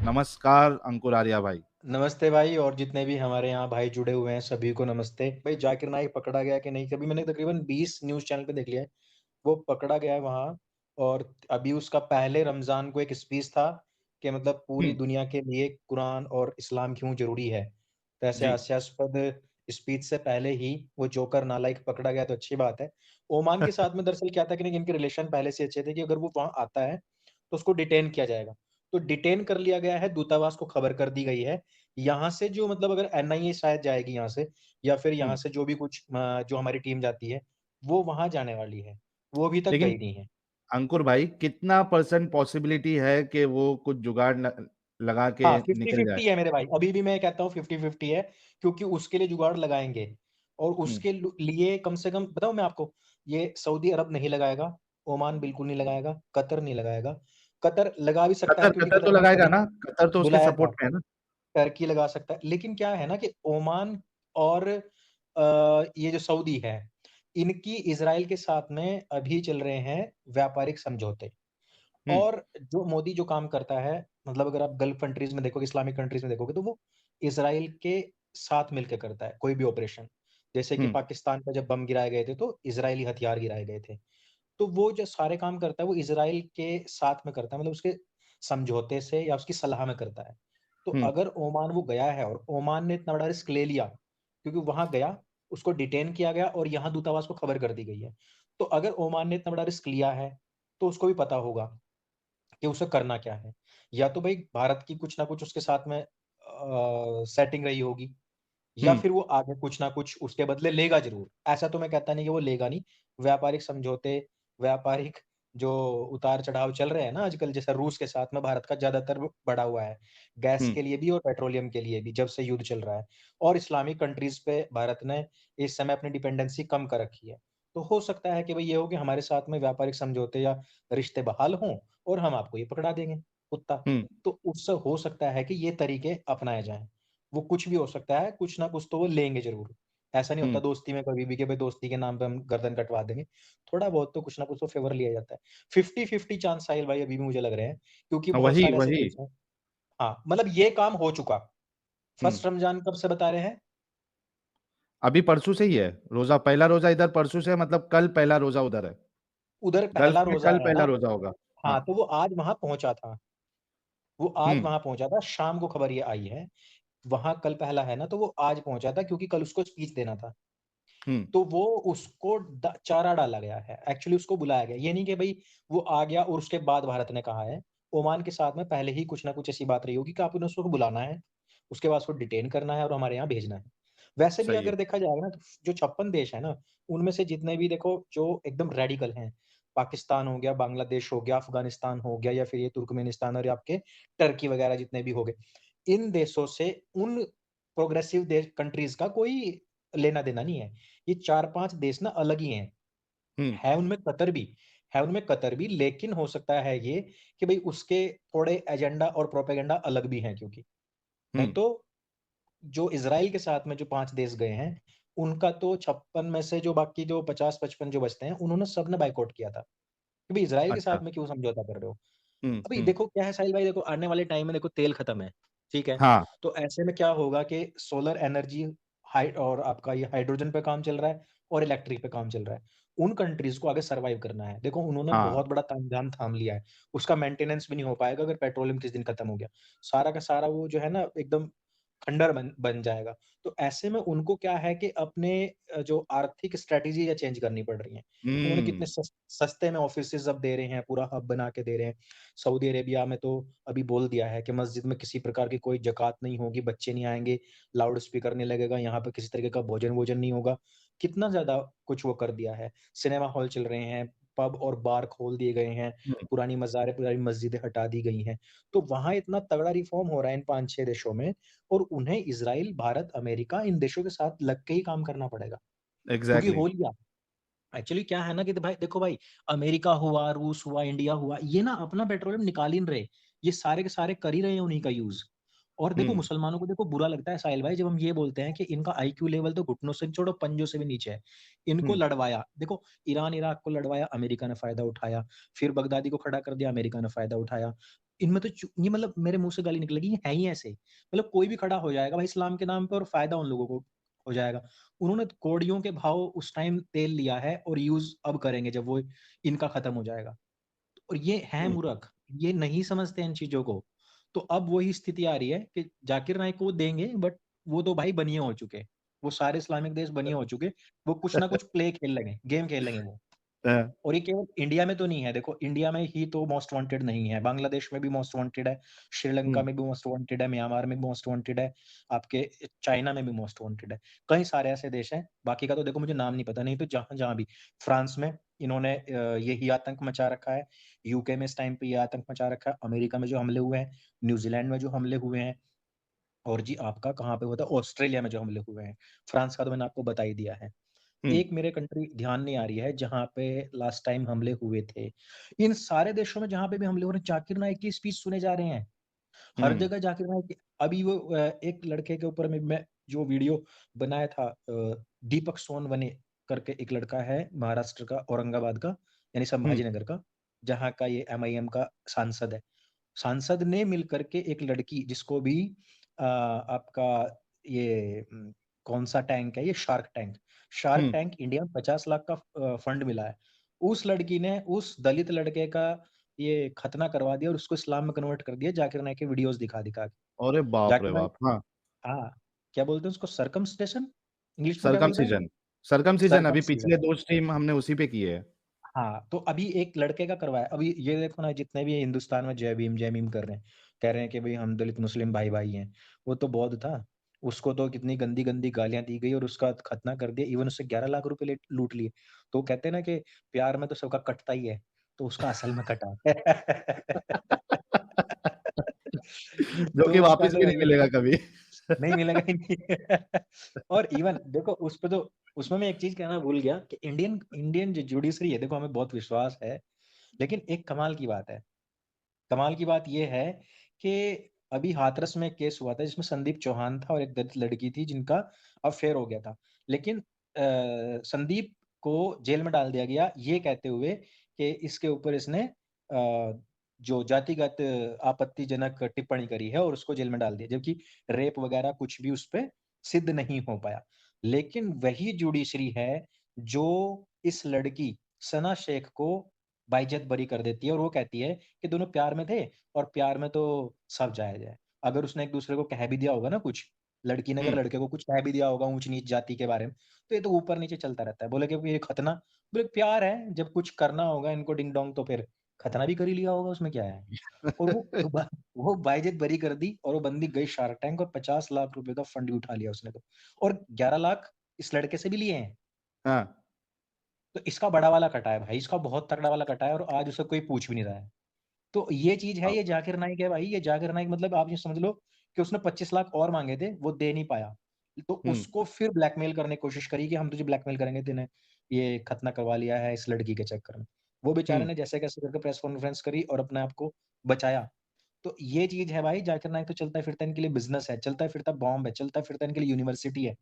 नमस्कार अंकुर आर्या भाई। नमस्ते भाई और जितने भी हमारे यहाँ भाई जुड़े हुए हैं सभी को नमस्ते। भाई जाकिर नाइक पकड़ा गया कि नहीं? कभी मैंने तकरीबन 20 न्यूज़ चैनल पे देख लिया है। वो पकड़ा गया है वहाँ और अभी उसका पहले रमज़ान को एक स्पीच था कि मतलब पूरी हुँ, दुनिया के लिए कुरान और इस्लाम क्यों ज़रूरी है। तो ऐसे जी। हास्यास्पद स्पीच से पहले ही वो जोकर नालायक पकड़ा गया तो अच्छी बात है। ओमान के साथ में दरअसल क्या था कि इनके रिलेशन पहले से अच्छे थे कि अगर वो वहाँ आता है, तो उसको डिटेन किया जाएगा। तो डिटेन कर लिया गया है, दूतावास को खबर कर दी गई है। यहाँ से जो मतलब अगर एनआईए शायद जाएगी यहाँ से या फिर यहाँ हुँ, से जो भी कुछ जो हमारी टीम जाती है, वो वहाँ जाने वाली है। वो अभी तक लेकिन गई नहीं है। अंकुर भाई कितना परसेंट पॉसिबिलिटी है कि वो कुछ जुगाड़ लगा के हाँ, निकल जाए? 50-50 है मेरे भाई। अभी भी मैं कहता हूँ 50-50 है क्योंकि उसके लिए जुगाड़ लगाएँगे और हुँ, उसके लिए कम से कम बताऊँ मैं आपको, ये सऊदी अरब नहीं लगाएगा, ओमान बिल्कुल नहीं लगाएगा, कतर नहीं लगाएगा। कतर लगा भी सकता है कतर क्योंकि कतर तो कतर ने लगाएगा कभी ना? कतर तो उसके बुलाया सपोर्ट था। में है ना? टर्की लगा सकता है। लेकिन क्या है ना कि ओमान और ये जो सऊदी है, इनकी इज़राइल के साथ में अभी चल रहे हैं व्यापारिक समझौते। हुँ, और जो मोदी जो काम करता है, मतलब अगर आप गल्फ कंट्रीज़ में देखोगे, इस्लामिक कंट्रीज़ में देखोगे, तो वो इज़राइल के साथ मिलके करता है, कोई भी ऑपरेशन। जैसे कि हुँ, पाकिस्तान पे जब बम गिराए गए थे, तो इज़राइली हथियार गिराए गए थे। तो वो जो सारे काम करता है, वो इज़राइल के साथ में करता है, मतलब उसके समझौते से या उसकी सलाह में करता है। तो हुँ, अगर ओमान वो गया है और ओमान ने इतना बड़ा रिस्क ले लिया, क्योंकि वहाँ गया, उसको डिटेन किया गया और यहाँ दूतावास को खबर कर दी गई है। तो अगर ओमान ने इतना बड़ा रिस्क लिया है, तो उसको भी पता होगा कि उसे करना क्या है। या तो भई भारत की कुछ ना कुछ उसके साथ में सेटिंग रही होगी या हुँ, फिर वो आगे कुछ ना कुछ उसके बदले लेगा ज़रूर। ऐसा तो मैं कहता नहीं कि वो लेगा नहीं। व्यापारिक समझौते, व्यापारिक जो उतार-चढ़ाव चल रहे हैं ना आजकल, जैसे रूस के साथ में भारत का ज़्यादातर बढ़ा हुआ है। गैस हुँ, के लिए भी और पेट्रोलियम के लिए भी, जब से युद्ध चल रहा है। और इस्लामिक कंट्रीज़ पे भारत ने इस समय अपनी डिपेंडेंसी कम कर रखी है। तो हो सकता है कि भई ये हो कि हमारे साथ में व्यापारिक समझौते या रिश्ते बहाल हों और हम आपको ये पकड़ा देंगे, कुत्ता। हुँ, तो उससे हो सकता है कि ये तरीके अपनाए जाएँ। वो कुछ भी हो सकता है, कुछ ना कुछ तो वो लेंगे ज़रूर। ऐसा नहीं होता हुँ। दोस्ती में कभी भी कि भाई दोस्ती के नाम पे हम गर्दन कटवा देंगे। थोड़ा बहुत तो कुछ ना कुछ तो फ़ेवर लिया जाता है। 50-50 चांस साहिल भाई अभी भी मुझे लग रहे हैं, क्योंकि बहुत वही, सारे ऐसे वही। देश हैं। हाँ, मतलब ये काम हो चुका। हुँ, फर्स्ट रमज़ान कब से बता रहे हैं? अभी परसों से ही है। रोज़ा पहला रोज़ा इधर परसों से है मतलब कल पहला रोज़ा उधर है। उधर गल्फ पहला में रोज़ा कल है पहला ना? रोज़ा होगा। हाँ। हाँ, तो वो आज वहाँ पहुँचा था। वो आज हुँ, वहाँ पहुँचा था, शाम को खबर ये आई है। वहाँ कल पहला है ना, तो वो आज पहुँचा था क्योंकि कल उसको स्पीच देना था। हुँ, तो वो उसको चारा डाला गया है। एक्चुअली उसको बुलाया गया। ये नहीं कि भई वो आ गया और उसके बाद भारत ने कहा है। ओमान के साथ में पहले ही कुछ ना कुछ ऐसी बात रही होगी कि आपने उसको बुलाना है, उसके बाद उसको डिटेन करना है और हमारे यहाँ भेजना है। वैसे भी सही है। अगर देखा जाएगा ना, तो जो 56 देश हैं ना, उनमें से जितने भी देखो जो एकदम रेडिकल हैं, पाकिस्तान हो गया, बांग्लादेश हो गया, अफ़गानिस्तान हो गया या फिर ये तुर्कमेनिस्तान और ये आपके टर्की वगैरह जितने भी हो गए। इन देशों से उन प्रोग्रेसिव देश कंट्रीज़ का कोई लेना-देना नहीं है। ये 4-5 देश ना अलग ही हैं। हुँ, है उनमें कतर भी, लेकिन हो सकता है ये कि भई उसके थोड़े एजेंडा और प्रोपेगेंडा अलग भी हैं क्योंकि। हुँ, नहीं तो जो इज़राइल के साथ में जो 5 देश गए हैं, उनका तो 56 में से जो बाकी जो 50-55 जो बचते हैं, उन्होंने सबने बायकॉट किया था, कि भई इज़राइल के अच्छा। साथ में क्यों समझौता कर रहे हो? हुँ, अभी हुँ। देखो क्या है साहिल भाई, देखो आने वाले टाइम में देखो तेल खत्म है, ठीक है? हाँ, तो ऐसे में क्या होगा कि सोलर एनर्जी हाइ और आपका ये हाइड्रोजन पे काम चल रहा है और इलेक्ट्रिक पे काम चल रहा है। उन कंट्रीज़ को आगे सर्वाइव करना है। देखो उन्होंने हाँ। बहुत बड़ा तामझाम थाम लिया है। उसका मेंटेनेंस भी नहीं हो पाएगा अगर पेट्रोलियम किसी दिन खत्म हो गया। सारा का सारा वो जो है ना एकदम खंडर बन बन जाएगा। तो ऐसे में उनको क्या है कि अपने जो आर्थिक स्ट्रैटेजी है चेंज करनी पड़ रही है। उन्होंने कितने हुँ, सस्ते में ऑफ़िसेज़ अब दे रहे हैं, पूरा हब बना के दे रहे हैं। सऊदी अरेबिया में तो अभी बोल दिया है कि मस्जिद में किसी प्रकार की कोई ज़कात नहीं होगी, बच्चे नहीं आएँगे, लाउड स्पीकर नहीं लगेगा, यहाँ पे किसी तरीके का भोजन-वोजन नहीं होगा। कितना ज़्यादा कुछ वो कर दिया है। सिनेमा हॉल चल रहे हैं, पब और बार खोल दिए गए हैं, हुँ। पुरानी मज़ारें, पुरानी मस्जिदें हटा दी गई हैं। तो वहाँ इतना तगड़ा रिफ़ॉर्म हो रहा है इन 5-6 देशों में और उन्हें इज़राइल, भारत, अमेरिका इन देशों के साथ लग के ही काम करना पड़ेगा। क्योंकि एग्ज़ैक्टली। हो लिया। एक्चुअली क्या है ना कि भाई देखो भाई, अमेरिका हुआ, रूस हुआ, इंडिया हुआ, ये ना अपना पेट्रोलियम निकाल ही नहीं रहे। ये सारे के सारे कर ही रहे हैं उन्हीं का यूज़। और देखो हुँ, मुसलमानों को देखो बुरा लगता है साहिल भाई जब हम ये बोलते हैं कि इनका आईक्यू लेवल तो घुटनों से छोड़ो पंजों से भी नीचे है। इनको हुँ, लड़वाया, देखो ईरान, इराक को लड़वाया, अमेरिका ने फ़ायदा उठाया। फिर बगदादी को खड़ा कर दिया, अमेरिका ने फ़ायदा उठाया। इनमें तो ये मतलब मेरे मुँह से गाली निकलेगी, ये है ही ऐसे। मतलब कोई भी खड़ा हो जाएगा भाई इस्लाम के नाम पे और फ़ायदा उन लोगों को हो जाएगा। उन्होंने तो कौड़ियों के भाव उस टाइम तेल लिया है और यूज़ अब करेंगे जब वो इनका खत्म हो जाएगा। और ये हैं हुँ। मूर्ख, ये नहीं समझते इन चीज़ों को। तो अब वही स्थिति आ रही है कि जाकिर नाइक को वो देंगे बट वो तो भाई बनिए हो चुके। वो सारे इस्लामिक देश बनिए हो चुके। वो कुछ ना कुछ प्ले खेल लेंगे, गेम खेल लेंगे वो। हाँ, और ये केवल इंडिया में तो नहीं है, देखो इंडिया में ही तो मोस्ट वांटेड नहीं है, बांग्लादेश में भी मोस्ट वांटेड है, श्रीलंका हुँ, में भी मोस्ट वांटेड है, म्यांमार में भी मोस्ट वांटेड है, आपके चाइना में भी मोस्ट वांटेड है। कई सारे ऐसे देश हैं, बाकी का तो देखो मुझे नाम नहीं पता, नहीं तो जहाँ-जहाँ भी फ्रांस में इन्होंने यही आतंक मचा रखा है, यूके में इस टाइम पे ये आतंक मचा रखा है, अमेरिका में जो हमले हुए हैं, न्यूज़ीलैंड में जो हमले हुए हैं और जी आपका कहाँ पे हुआ था? ऑस्ट्रेलिया में जो हमले हुए हैं। फ्रांस का तो मैंने आपको बता ही दिया है। हुँ, एक मेरे कंट्री ध्यान नहीं आ रही है जहाँ पे लास्ट टाइम हमले हुए थे। इन सारे देशों में जहाँ पे भी हमले हो रहे हैं, जाकिर नाइक की स्पीच सुने जा रहे हैं। हर हुँ, जगह जाकिर नाइक की अभी वो एक लड़के के ऊपर में मैं जो वीडियो बनाया था दीपक सोनवने करके एक लड़का है महाराष्ट्र का, औरंगाबाद का, यानी हुँ, संभाजी नगर का, जहाँ का ये एमआईएम का सांसद है। सांसद ने मिलकर के एक लड़की जिसको भी आपका ये कौन-सा टैंक है ये शार्क टैंक। शार्क हुँ। टैंक इंडिया में 50 लाख का फंड मिला है। उस लड़की ने उस दलित लड़के का ये खतना करवा दिया और उसको इस्लाम में कन्वर्ट कर दिया जाकिर नाइक के वीडियोज़ दिखा-दिखा के। अरे बाप रे जाकिर नाइक बाप! हाँ, हाँ, क्या बोलते हैं उसको सर्कमस्टेशन? इंग्लिश में क्या बोलते हैं? सर्कमसिजन सर्कमसिजन अभी सर्कमसिजन। पिछले 2 स्ट्रीम हमने उसी पे किए हैं। हाँ, तो अभी एक लड़के का करवाया। अभी ये देखो ना जितने भी हिंदुस्तान में जय भीम कर रहे हैं, कह रहे हैं कि भई हम दलित मुस्लिम भाई-भाई हैं। वो तो बौद्ध था। उसको तो कितनी गंदी-गंदी गालियाँ दी गई और उसका खतना कर दिया। इवन उससे 11 लाख रुपए ले लूट लिए। तो वो कहते हैं ना कि प्यार में तो सबका कटता ही है, तो उसका असल में कटा। जो तो कि उसका वापस तो भी नहीं वही है। मिलेगा कभी। नहीं मिलेगा ही नहीं। और इवन देखो उस पे तो उसमें मैं एक चीज़ कहना भूल गया कि इंडियन इंडियन जो जुडिशरी है देखो हमें बहुत विश्वास है। लेकिन एक कमाल की बात है। कमाल की बात ये है कि अभी हाथरस में एक केस हुआ था जिसमें संदीप चौहान था और एक दलित लड़की थी जिनका अफ़ेयर हो गया था। लेकिन संदीप को जेल में डाल दिया गया ये कहते हुए कि इसके ऊपर इसने जो जातिगत आपत्तिजनक टिप्पणी करी है और उसको जेल में डाल दिया। जबकि रेप वग़ैरह कुछ भी उसपे सिद्ध नहीं हो पाया। लेकिन वही जुडिशरी है जो इस लड़की सना शेख को बाइज्जत बरी कर देती है और वो कहती है कि दोनों प्यार में थे और प्यार में तो सब जायज़ है। अगर उसने एक-दूसरे को कह भी दिया होगा ना कुछ, लड़की ने अगर हुँ, लड़के को कुछ कह भी दिया होगा ऊँच-नीच जाति के बारे में, तो ये तो ऊपर-नीचे चलता रहता है। बोले कि ये खतना बोले प्यार है, जब कुछ करना होगा इनको डिंग-डोंग तो फिर खतना भी कर ही लिया होगा, उसमें क्या है? और वो बाइज्जत बरी कर दी और वो बंदी गई शार्क टैंक और 50 लाख रुपए का फंड भी उठा लिया उसने तो। और 11 लाख इस लड़के से भी लिए हैं। हाँ, तो इसका बड़ा वाला कटा है भाई, इसका बहुत तगड़ा वाला कटा है और आज उसे कोई पूछ भी नहीं रहा है। तो ये चीज़ है, बाप ये रे! जाकिर नाइक है भाई, ये जाकिर नाइक मतलब आप ये समझ लो कि उसने 25 लाख और माँगे थे, वो दे नहीं पाया। तो हुँ, उसको फिर ब्लैकमेल करने की कोशिश करी कि हम तुझे ब्लैकमेल करेंगे, तूने ये खतना करवा लिया है इस लड़की के चक्कर में। वो बेचारे हुँ, ने जैसे-कैसे करके प्रेस कॉन्फ्रेंस करी और अपने आप को बचाया। तो ये चीज़ है भाई, जाकिर नाइक तो चलता-फिरता इनके लिए बिज़नेस है, चलता-फिरता बॉम्ब है, चलता-फिरता इनके लिए यूनिवर्सिटी है।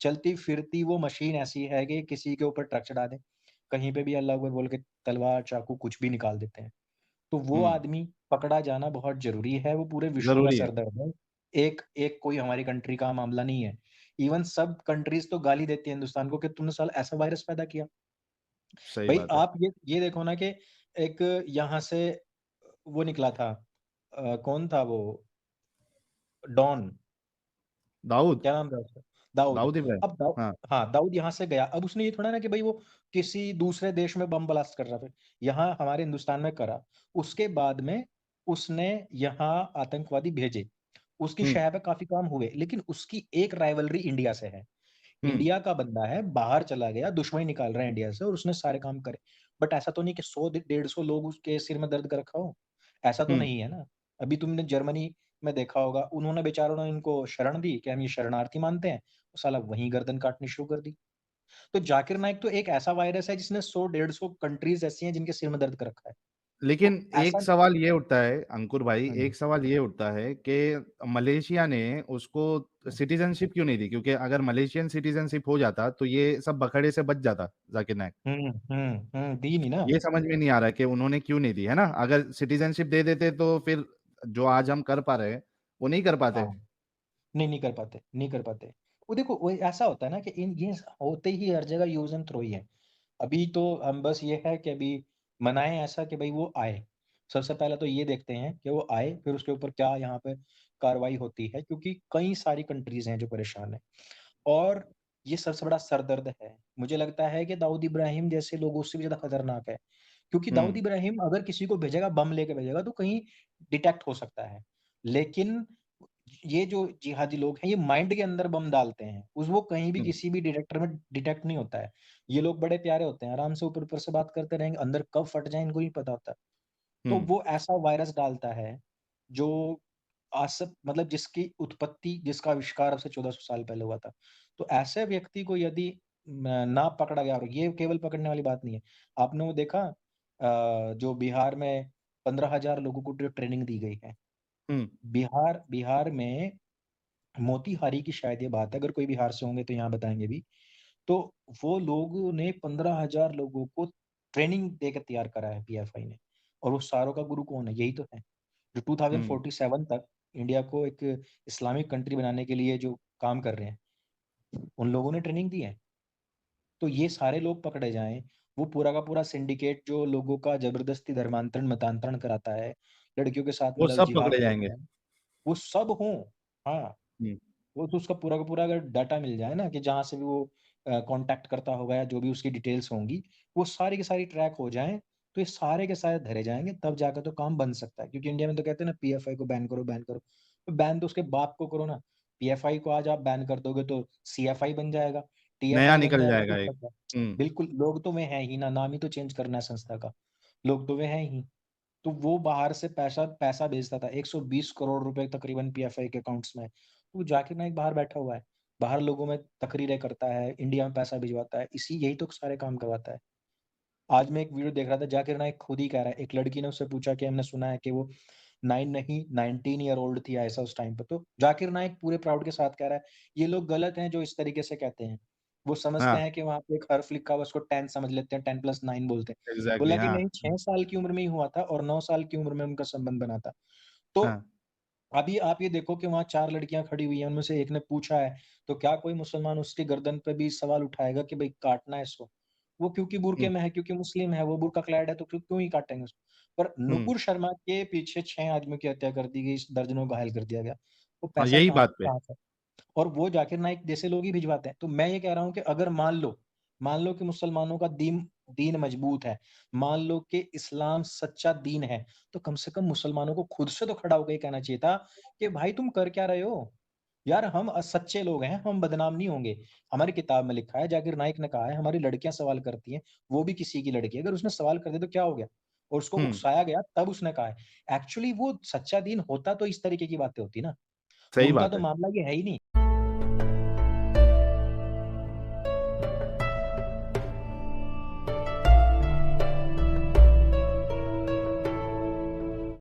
चलती-फिरती वो मशीन ऐसी है कि किसी के ऊपर ट्रक चढ़ा दें, कहीं पे भी अल्लाह अकबर बोल के तलवार, चाकू कुछ भी निकाल देते हैं। तो वो हुँ, आदमी पकड़ा जाना बहुत ज़रूरी है, वो पूरे विश्व का ज़रूरी है। सरदर्द है। एक एक कोई हमारी कंट्री का मामला नहीं है। इवन सब कंट्रीज़ तो गाली देती है हिंदुस्तान को कि तुमने साला ऐसा वायरस पैदा किया। सही भई बात है। आप ये देखो ना कि एक यहाँ से वो निकला था कौन था वो डॉन दाऊद क्या नाम था उसका? दाऊद। दाऊद इब्राहिम। अब हाँ, हाँ, दाऊद यहाँ से गया। अब उसने ये थोड़ा ना कि भई वो किसी दूसरे देश में बम ब्लास्ट कर रहा था। यहाँ हमारे हिंदुस्तान में करा। उसके बाद में उसने यहाँ आतंकवादी भेजे। उसकी हुँ, शह पे काफ़ी काम हुए, लेकिन उसकी एक राइवलरी इंडिया से है। हुँ, इंडिया का बंदा है, बाहर चला गया, दुश्मनी निकाल रहा है इंडिया से और उसने सारे काम करे। बट ऐसा तो नहीं कि 100 150 लोग उसके सिर में दर्द कर रखा हो। ऐसा तो हुँ, नहीं है ना। अभी तुमने जर्मनी में देखा होगा, उन्होंने बेचारों ने इनको शरण दी कि हम ये शरणार्थी मानते हैं। वो साला वहीं गर्दन काटनी शुरू कर दी। तो जाकिर नाइक तो एक ऐसा वायरस है जिसने 100 150 कंट्रीज़ ऐसी हैं जिनके सिर में दर्द कर रखा है। लेकिन तो एक ऐसा सवाल ये उठता है अंकुर भाई, हुँ, एक सवाल ये उठता है कि मलेशिया ने उसको हुँ, सिटीज़नशिप क्यों नहीं दी? क्योंकि अगर मलेशियन सिटीज़नशिप हो जाता, तो ये सब बखेड़े से बच जाता, ज़ाकिर नाइक। दी नहीं ना। ये समझ में नहीं आ रहा है कि उन्होंने क्यों नहीं दी, है ना? अगर सिटीज़नशिप दे देते तो फिर जो आज हम कर पा रहे हैं, वो नहीं कर पाते। हाँ। नहीं, नहीं कर पाते, नहीं कर पाते। वो देखो वो ऐसा होता है ना कि इन ये होते ही हर जगह यूज़ एंड थ्रो ही है। अभी तो हम बस ये है कि अभी मनाएँ ऐसा कि भई वो आए। सबसे पहले तो ये देखते हैं कि वो आए, फिर उसके ऊपर क्या यहाँ पे कार्रवाई होती है क्योंकि कई सारी कंट्रीज़ हैं जो परेशान हैं। और ये सबसे बड़ा सरदर्द है। मुझे लगता है कि दाऊद इब्राहिम जैसे लोग उससे भी ज़्यादा खतरनाक है। क्योंकि दाऊद हुँ, इब्राहिम अगर किसी को भेजेगा, बम लेके भेजेगा तो कहीं डिटेक्ट हो सकता है। लेकिन ये जो जिहादी लोग हैं, ये माइंड के अंदर बम डालते हैं। उस वो कहीं भी हुँ, किसी भी डिटेक्टर में डिटेक्ट नहीं होता है। ये लोग बड़े प्यारे होते हैं, आराम से ऊपर-ऊपर से बात करते रहेंगे, अंदर कब फट जाए इनको नहीं पता होता। तो हुँ, वो ऐसा वायरस डालता है, जो मतलब जिसकी उत्पत्ति, जिसका आविष्कार अब से 1400 साल पहले हुआ था। तो ऐसे व्यक्ति को यदि ना पकड़ा गया, और ये केवल पकड़ने वाली बात नहीं है। आपने वो देखा जो बिहार में 15,000 लोगों को जो ट्रेनिंग दी गई है। हुँ, बिहार बिहार में मोतीहारी की शायद ये बात है, अगर कोई बिहार से होंगे तो यहाँ बताएँगे भी। तो वो लोगों ने 15,000 लोगों को ट्रेनिंग देके तैयार करा है पीएफआई ने। और वो सारों का गुरु कौन है? यही तो है। जो हुँ। 2047 तक इंडिया को एक इस्लामिक कंट्री बनाने के लिए जो काम कर रहे हैं, उन लोगों ने ट्रेनिंग दी है। तो ये सारे लोग पकड़े जाएँ, वो पूरा का पूरा सिंडिकेट जो लोगों का ज़बरदस्ती धर्मांतरण, मतांतरण कराता है, लड़कियों के साथ वो मतलब सब जिहाद पकड़े जाएँगे। करता है, वो सब हों। हाँ। हुँ, वो तो उसका पूरा का पूरा अगर डाटा मिल जाए ना कि जहाँ से भी वो कॉन्टैक्ट करता होगा या जो भी उसकी डिटेल्स होंगी, वो सारी की सारी ट्रैक हो जाएँ, तो ये सारे के सारे धरे जाएँगे, तब जाकर तो काम बन सकता है। क्योंकि इंडिया में तो कहते हैं ना पीएफआई को बैन करो, बैन करो। तो बैन तो उसके बाप को करो ना। पीएफआई को आज आप बैन कर दोगे तो सीएफआई बन जाएगा, नया टीएफआई बन निकल जाएगा, जाएगा कुछ एक। पता हुँ, बिल्कुल, लोग तो वे हैं ही ना, नाम ही तो चेंज करना है संस्था का। लोग तो वे हैं ही। तो वो बाहर से पैसा पैसा भेजता था, 120 करोड़ रुपए तकरीबन पीएफआई के अकाउंट्स में। तो जाकिर नाइक बाहर बैठा हुआ है। बाहर लोगों में तकरीरें करता है, इंडिया में पैसा भिजवाता है, यही तो सारे काम करवाता है। आज मैं एक वीडियो देख रहा था, जाकिर नाइक खुद ही कह रहा है, एक लड़की ने उससे पूछा कि हमने सुना है कि वो 9 नहीं 19 ईयर ओल्ड थी ऐसा उस टाइम पे। तो जाकिर नाइक पूरे प्राउड के साथ कह रहा है, ये लोग गलत हैं जो इस तरीके से कहते हैं। वो समझते हाँ, हैं कि वहाँ पे एक हर्फ लिखा हुआ है उसको 10 समझ लेते हैं, 10 प्लस 9 बोलते हैं। एग्ज़ैक्टली बोला कि हाँ, नहीं 6 साल की उम्र में ही हुआ था और 9 साल की उम्र में उनका संबंध बना था। तो हाँ, अभी आप ये देखो कि वहाँ 4 लड़कियाँ खड़ी हुई हैं, उनमें से एक ने पूछा है, तो क्या कोई मुसलमान उसकी गर्दन पे भी सवाल उठाएगा कि भई काटना है इसको? वो क्योंकि बुर्के हुँ, में है, क्योंकि मुस्लिम है, वो बुर्का क्लैड है तो क्यों क्यों ही काटेंगे उसको? पर हुँ। नुपुर शर्मा के पीछे 6 आदमियों की हत्या कर दी गई, दर्जनों घायल कर दिया गया। वो हाँ, पैसा यही कहाँ बात पे। कहाँ से? और वो जाकिर नाइक जैसे लोग ही भिजवाते हैं। तो मैं ये कह रहा हूँ कि अगर मान लो कि मुसलमानों का दीन दीन मजबूत है, मान लो कि इस्लाम सच्चा दीन है, तो कम से कम मुसलमानों को खुद से तो खड़ा होके ये कहना चाहिए था कि भाई तुम कर क्या रहे हो? यार हम सच्चे लोग हैं, हम बदनाम नहीं होंगे। हमारी किताब में लिखा है, जाकिर नाइक ने कहा है, हमारी लड़कियाँ सवाल करती हैं, वो भी किसी की लड़की है, अगर उसने सवाल कर दिया तो क्या हो गया? और उसको हुँ, उकसाया गया तब उसने कहा है। एक्चुअली वो सच्चा दीन होता तो इस तरीके की बातें होती ना। सही उनका बात तो है। मामला ये है ही नहीं।